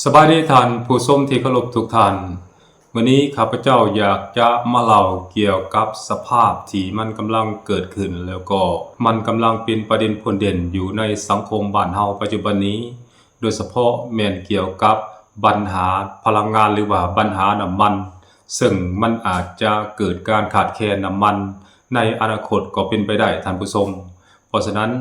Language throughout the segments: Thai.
สบายดีท่านผู้ชมที่เคารพทุกท่านวันนี้ข้าพเจ้าอยากจะมาเล่าเกี่ยวกับสภาพที่มันกำลังเกิดขึ้นแล้วก็มันกำลังเป็นประเด็นพลเด่นอยู่ในสังคมบ้านเฮาปัจจุบันนี้โดยเฉพาะแม่นเกี่ยวกับปัญหาพลังงานหรือว่าปัญหาน้ำมันซึ่งมันอาจจะเกิดการขาดแคลนน้ำมันในอนาคตก็เป็นไปได้ท่านผู้ชมเพราะฉะนั้น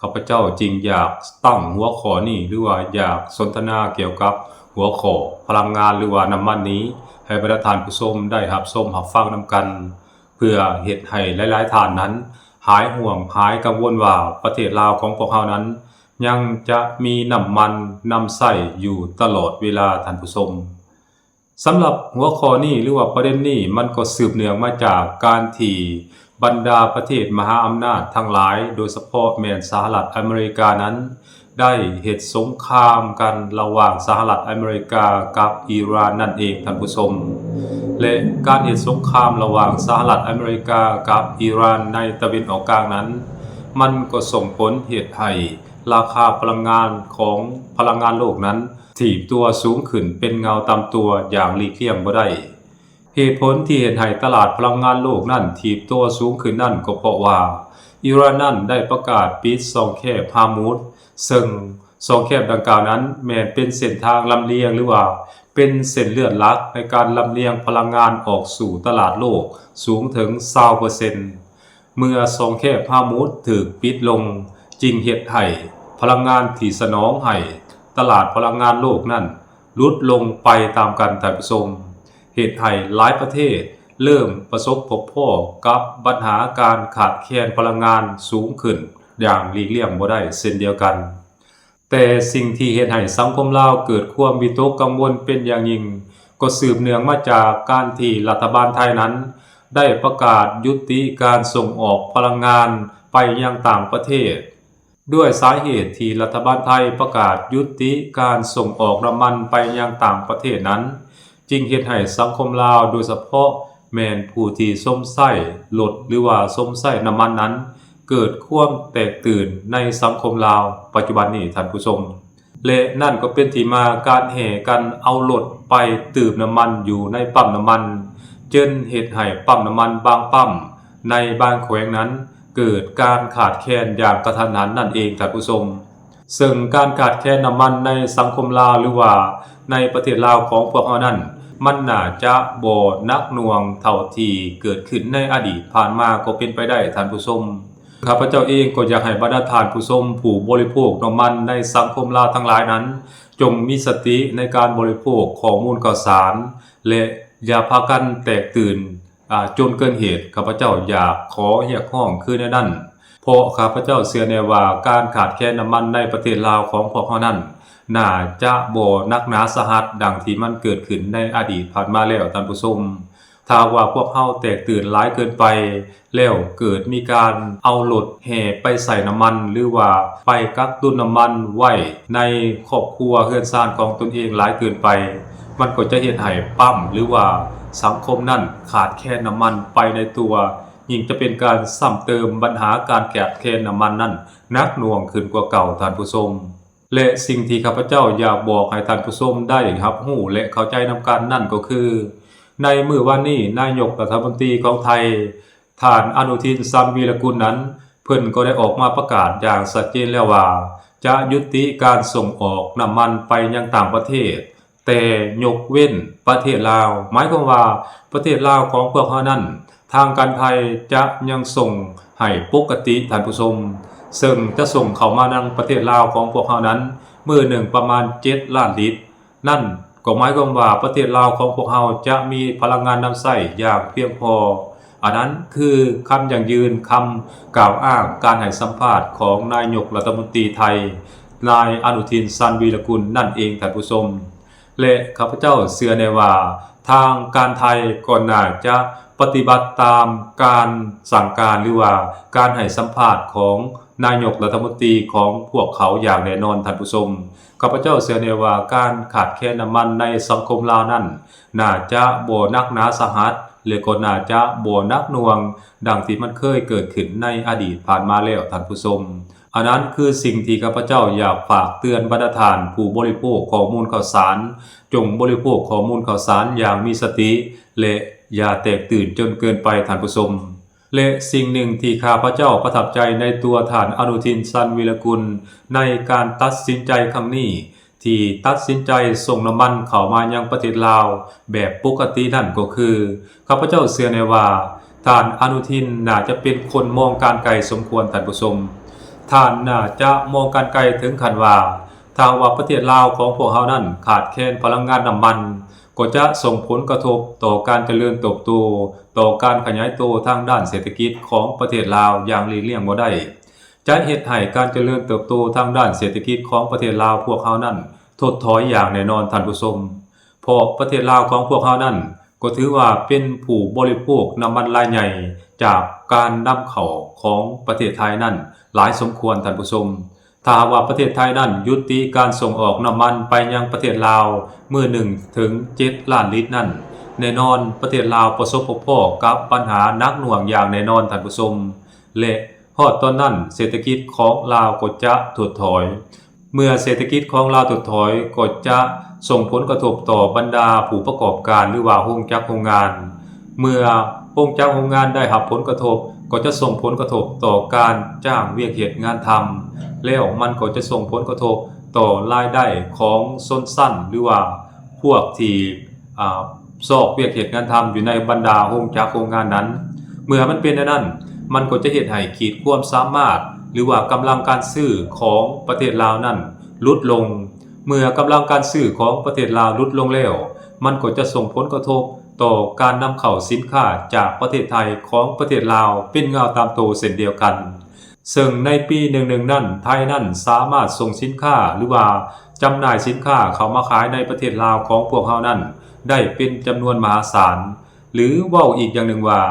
ข้าพเจ้าจึงอยากตั้งหัวข้อนี้หรือว่าอยากสนทนาเกี่ยวกับหัวข้อพลังงานหรือว่าน้ำมันนี้ให้บรรดาท่านผู้ชมได้รับชมรับฟังนำกันเพื่อเฮ็ดให้หลายๆท่านนั้นหายห่วงหายกังวลว่าประเทศลาวของพวกเรานั้นยังจะมีน้ำมันนำใช้อยู่ตลอดเวลาท่านผู้ชมสำหรับหัวข้อนี้หรือว่าประเด็นนี้มันก็สืบเนื่องมาจากการที่บรรดาประเทศมหาอำนาจทั้งหลายโดยเฉพาะแม่นสหรัฐอเมริกานั้นได้เหตุสงครามกันระหว่างสหรัฐอเมริกากับอิหร่านนั่นเองท่านผู้ชมและการเหตุสงครามระหว่างสหรัฐอเมริกากับอิหร่านในตะวันออกกลางนั้นมันก็ส่งผลเหตุให้ราคาพลังงานของพลังงานโลกนั้นถีบตัวสูงขึ้นเป็นเงาตามตัวอย่างหลีกเลี่ยงบ่ได้เหตุผลที่เห็นให้ตลาดพลังงานโลกนั้นถีบตัวสูงขึ้นนั่นก็เพราะว่าอิหร่านนั้นได้ประกาศปิดช่องแคบฮอร์มุซซึ่งช่องแคบดังกล่าวนั้นแม้เป็นเส้นทางลำเลียงหรือว่าเป็นเส้นเลือดหลักในการลำเลียงพลังงานออกสู่ตลาดโลกสูงถึง 20% เมื่อช่องแคบฮอร์มุซถูกปิดลงจึงเฮ็ดให้พลังงานที่สนองให้ตลาดพลังงานโลกนั้นลดลงไปตามกันท่านผู้ชมเหตุให้หลายประเทศเริ่มประสบพบกับปัญหาการขาดแคลนพลังงานสูงขึ้นอย่างหลีกเลี่ยงบ่ได้เช่นเดียวกันแต่สิ่งที่เฮ็ดให้สังคมลาวเกิดความวิตกกังวลเป็นอย่างยิ่งก็สืบเนื่องมาจากการที่รัฐบาลไทยนั้นได้ประกาศยุติการส่งออกพลังงานไปยังต่างประเทศด้วยสาเหตุที่รัฐบาลไทยประกาศยุติการส่งออกน้ำมันไปยังต่างประเทศนั้นจึงเฮ็ดให้สังคมลาวโดยเฉพาะแม่นผู้ที่สมใช้รถหรือว่าสมใช้น้ำมันนั้นเกิดความแตกตื่นในสังคมลาวปัจจุบันนี้ท่านผู้ชมและนั่นก็เป็นที่มาการแห่กันเอารถไปตื่มน้ำมันอยู่ในปั๊มน้ำมันจนเหตุให้ปั๊มน้ำมันบางปั๊มในบางแขวงนั้นเกิดการขาดแคลนอย่างกระทันหันนั่นเองท่านผู้ชมซึ่งการขาดแคลนน้ำมันในสังคมลาวหรือว่าในประเทศลาวของพวกเรานั้นมันน่าจะบ่หนักหน่วงเท่าที่เกิดขึ้นในอดีตผ่านมาก็เป็นไปได้ท่านผู้ชมข้าพเจ้าเองก็อยากให้บรรดาท่านผู้ชมผู้บริโภคน้ำมันในสังคมลาวทั้งหลายนั้นจงมีสติในการบริโภคข้อมูลข่าวสารและอย่าพากันแตกตื่นจนเกินเหตุข้าพเจ้าอยากขอเรียกร้องคือในนั้นเพราะข้าพเจ้าเชื่อแน่ว่าการขาดแคลนน้ำมันในประเทศลาวของพวกเรานั้นน่าจะบ่นักหนาสาหัสดังที่มันเกิดขึ้นในอดีตผ่านมาแล้วท่านผู้ชมถ้าว่าพวกเราแตกตื่นหลายเกินไปแล้วเกิดมีการเอารถแห่ไปใส่น้ำมันหรือว่าไปกักตุนน้ำมันไว้ในครอบครัวเฮือนซ่านของตนเองหลายเกินไปมันก็จะเฮ็ดให้ปั๊มหรือว่าสังคมนั้นขาดแคลนน้ำมันไปในตัวยิ่งจะเป็นการซ้ำเติมปัญหาการขาดแคลนน้ำมันนั้นหนักหน่วงขึ้นกว่าเก่าท่านผู้ชมและสิ่งที่ข้าพเจ้าอยากบอกให้ท่านผู้ชมได้รับรู้และเข้าใจนำกันนั่นก็คือในมื้อวานนี้นายกรัฐมนตรีของไทยท่านอนุทิน ชาญวีรกูลนั้นเพิ่นก็ได้ออกมาประกาศอย่างชัดเจนแล้วว่าจะยุติการส่งออกน้ำมันไปยังต่างประเทศแต่ยกเว้นประเทศลาวหมายความว่าประเทศลาวของพวกเรานั้นทางการไทยจะยังส่งให้ปกติท่านผู้ชมซึ่งจะส่งเข้ามายังประเทศลาวของพวกเรานั้นมื้อหนึ่งประมาณ7ล้านลิตรนั่นก็หมายความว่าประเทศลาวของพวกเราจะมีพลังงานนำใช้อย่างเพียงพออันนั้นคือคำยั่งยืนคำกล่าวอ้างการให้สัมภาษณ์ของนายกรัฐมนตรีไทยนายอนุทิน ชาญวีรกูลนั่นเองท่านผู้ชมและข้าพเจ้าเชื่อแน่ว่าทางการไทยก็น่าจะปฏิบัติตามการสั่งการหรือว่าการให้สัมภาษณ์ของนายกรัฐมนตรีของพวกเขาอย่างแน่นอนท่านผู้ชมข้าพเจ้าเชื่อแน่ว่าการขาดแคลนน้ำมันในสังคมลาวนั้นน่าจะบ่นักหนาสาหัสและก็น่าจะบ่นักหน่วงดังที่มันเคยเกิดขึ้นในอดีตผ่านมาแล้วท่านผู้ชม อันนั้นคือสิ่งที่ข้าพเจ้าอยากฝากเตือนบรรดาท่านผู้บริโภคข้อมูลข่าวสารจงบริโภคข้อมูลข่าวสารอย่างมีสติและอย่าแตกตื่นจนเกินไปท่านผู้ชมและสิ่งหนึ่งที่ข้าพเจ้าประทับใจในตัวท่านอนุทินชาญวีรกุลในการตัดสินใจครั้งนี้ที่ตัดสินใจส่งน้ำมันเข้ามายังประเทศลาวแบบปกตินั่นก็คือข้าพเจ้าเชื่อในว่าท่านอนุทินน่าจะเป็นคนมองการไกลสมควรท่านผู้ชมท่านน่าจะมองการไกลถึงขั้นว่าถ้าว่าประเทศลาวของพวกเรานั้นขาดแคลนพลังงานน้ำมันก็จะส่งผลกระทบต่อการเจริญเติบโตต่อการขยายตัวทางด้านเศรษฐกิจของประเทศลาวอย่างหลีกเลี่ยงบ่ได้จะเฮ็ดให้การเจริญเติบโตทางด้านเศรษฐกิจของประเทศลาวพวกเรานั้นถดถอยอย่างแน่นอนท่านผู้ชมเพราะประเทศลาวของพวกเรานั้นก็ถือว่าเป็นผู้บริโภคน้ำมันรายใหญ่จากการนำเข้าของประเทศไทยนั้นหลายสมควรท่านผู้ชมถ้าว่าประเทศไทยนั้นยุติการส่งออกน้ำมันไปยังประเทศลาวมื้อหนึ่งถึง7ล้านลิตรนั้นแน่นอนประเทศลาวประสบพบกับปัญหาหนักหน่วงอย่างแน่นอนท่านผู้ชมและฮอดตอนนั้นเศรษฐกิจของลาวก็จะถดถอยเมื่อเศรษฐกิจของลาวถดถอยก็จะส่งผลกระทบต่อบรรดาผู้ประกอบการหรือว่าโรงจักรโรงงานเมื่อโรงจักรโรงงานได้รับผลกระทบก็จะส่งผลกระทบต่อการจ้างเวียกเหตุงานทำแล้วมันก็จะส่งผลกระทบต่อรายได้ของชนชั้นหรือว่าพวกที่ซอกเวียกเหตุงานทำอยู่ในบรรดาโรงจักรโรงงานนั้นเมื่อมันเป็นดังนั้นมันก็จะเฮ็ดให้ขีดความสามารถหรือว่ากำลังการซื้อของประเทศลาวนั้นลดลงเมื่อกำลังการซื้อของประเทศลาวลดลงแล้วมันก็จะส่งผลกระทบต่อการนำเข้าสินค้าจากประเทศไทยของประเทศลาวเป็นเงาตามโตเช่นเดียวกันซึ่งในปี11นั้นไทยนั้นสามารถส่งสินค้าหรือว่าจำหน่ายสินค้าเข้ามาขายในประเทศลาวของพวกเรานั้นได้เป็นจำนวนมหาศาลหรือเว้าอีกอย่างหนึ่งว่า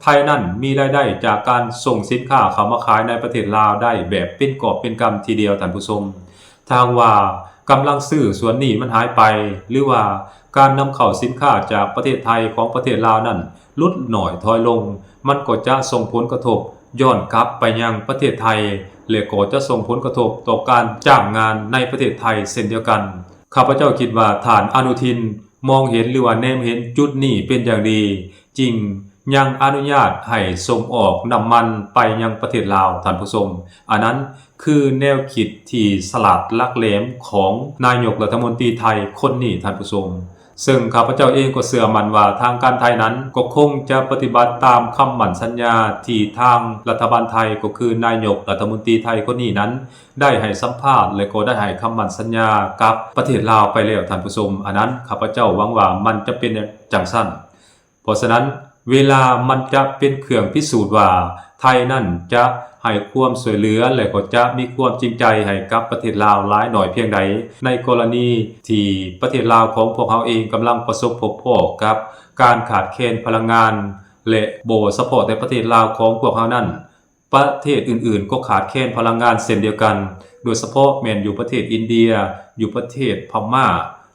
ไทยนั้นมีรายได้จากการส่งสินค้าเข้ามาขายในประเทศลาวได้แบบเป็นกอบเป็นกำทีเดียวท่านผู้ชมทางว่ากำลังซื้อส่วนนี้มันหายไปหรือว่าการนำเข้าสินค้าจากประเทศไทยของประเทศลาวนั้นลดหน่อยถอยลงมันก็จะส่งผลกระทบย้อนกลับไปยังประเทศไทยและก็จะส่งผลกระทบต่อการจ้างงานในประเทศไทยเช่นเดียวกันข้าพเจ้าคิดว่าท่านอนุทินมองเห็นหรือว่าแนมเห็นจุดนี้เป็นอย่างดีจริงยังอนุญาตให้ส่งออกน้ำมันไปยังประเทศลาวท่านผู้ชมอันนั้นคือแนวคิดที่สลัดลักแหลมของนายกรัฐมนตรีไทยคนนี้ท่านผู้ชมซึ่งข้าพเจ้าเองก็เชื่อมั่นว่าทางการไทยนั้นก็คงจะปฏิบัติตามคำมั่นสัญญาที่ทางรัฐบาลไทยก็คือนายกรัฐมนตรีไทยคนนี้นั้นได้ให้สัมภาษณ์และก็ได้ให้คำมั่นสัญญากับประเทศลาวไปแล้วท่านผู้ชมอันนั้นข้าพเจ้าหวังว่ามันจะเป็นจังซั่นเพราะฉะนั้นเวลามันจะเป็นเครื่องพิสูจน์ว่าไทยนั่นจะให้ความช่วยเหลือและก็จะมีความจริงใจให้กับประเทศลาวหลายหน่อยเพียงใดในกรณีที่ประเทศลาวของพวกเขาเองกำลังประสบพบกับการขาดแคลนพลังงานและบ่เฉพาะแต่ประเทศลาวของพวกเขานั้นประเทศอื่นๆก็ขาดแคลนพลังงานเช่นเดียวกันโดยเฉพาะแม้นอยู่ประเทศอินเดียอยู่ประเทศพม่า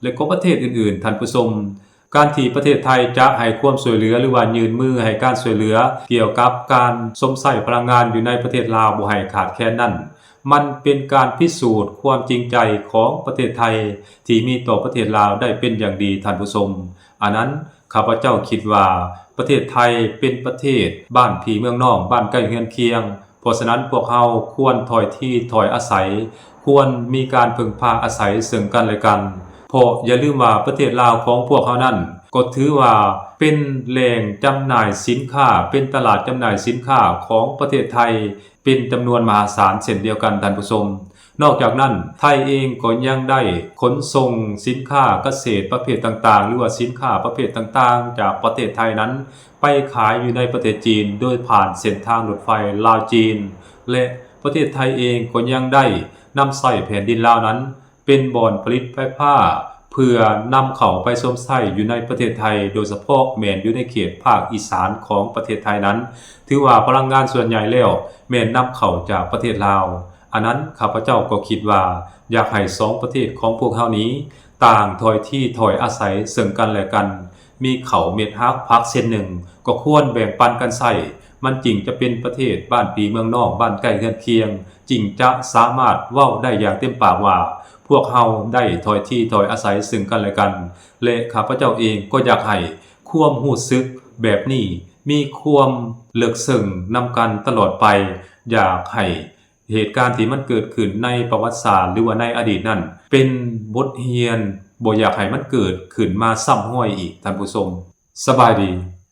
และก็ประเทศอื่นๆท่านผู้ชมการที่ประเทศไทยจะให้ความช่วยเหลือหรือว่ายืนมือให้การช่วยเหลือเกี่ยวกับการสมใช้พลังงานอยู่ในประเทศลาวบ่ให้ขาดแคลนนั้นมันเป็นการพิสูจน์ความจริงใจของประเทศไทยที่มีต่อประเทศลาวได้เป็นอย่างดีท่านผู้ชมอันนั้นข้าพเจ้าคิดว่าประเทศไทยเป็นประเทศบ้านพี่เมืองน้องบ้านใกล้เรือนเคียงเพราะฉะนั้นพวกเราควรถอยที่ถอยอาศัยควรมีการพึ่งพาอาศัยซึ่งกันและกันเพราะอย่าลืมว่าประเทศลาวของพวกเขานั้นก็ถือว่าเป็นแหล่งจำหน่ายสินค้าเป็นตลาดจำหน่ายสินค้าของประเทศไทยเป็นจำนวนมหาศาลเช่นเดียวกันท่านผู้ชมนอกจากนั้นไทยเองก็ยังได้ขนส่งสินค้าเกษตรประเภทต่างๆหรือว่าสินค้าประเภทต่างๆจากประเทศไทยนั้นไปขายอยู่ในประเทศจีนโดยผ่านเส้นทางรถไฟลาวจีนและประเทศไทยเองก็ยังได้นำใส่แผ่นดินลาวนั้นเป็นบ่อนผลิตไฟฟ้าเพื่อนำเข้าไปสวมใช้อยู่ในประเทศไทยโดยเฉพาะแม้นอยู่ในเขตภาคอีสานของประเทศไทยนั้นถือว่าพลังงานส่วนใหญ่แล้วแม้นนำเข้าจากประเทศลาวอันนั้นข้าพเจ้าก็คิดว่าอยากให้2ประเทศของพวกเฮานี้ต่างถอยที่ถอยอาศัยซึ่งกันและกันมีเขาเม็ดฮักพักเส้นหนึ่งก็ควรแบ่งปันกันใช้ มันจริงจะเป็นประเทศบ้านปีเมืองนอกบ้านใกล้เรือนเคียงจริงจะสามารถเว้าได้อย่างเต็มปากว่าพวกเฮาได้ถอยที่ถอยอาศัยซึ่งกันและกันและข้าพเจ้าเองก็อยากให้ความรู้สึกแบบนี้มีความเลิกซึ้งนำกันตลอดไปอยากให้เหตุการณ์ที่มันเกิดขึ้นในประวัติศาสตร์หรือว่าในอดีตนั้นเป็นบทเรียนบ่อยากให้มันเกิดขึ้นมาซ้ำห้อยอีกท่านผู้ชมสบายดี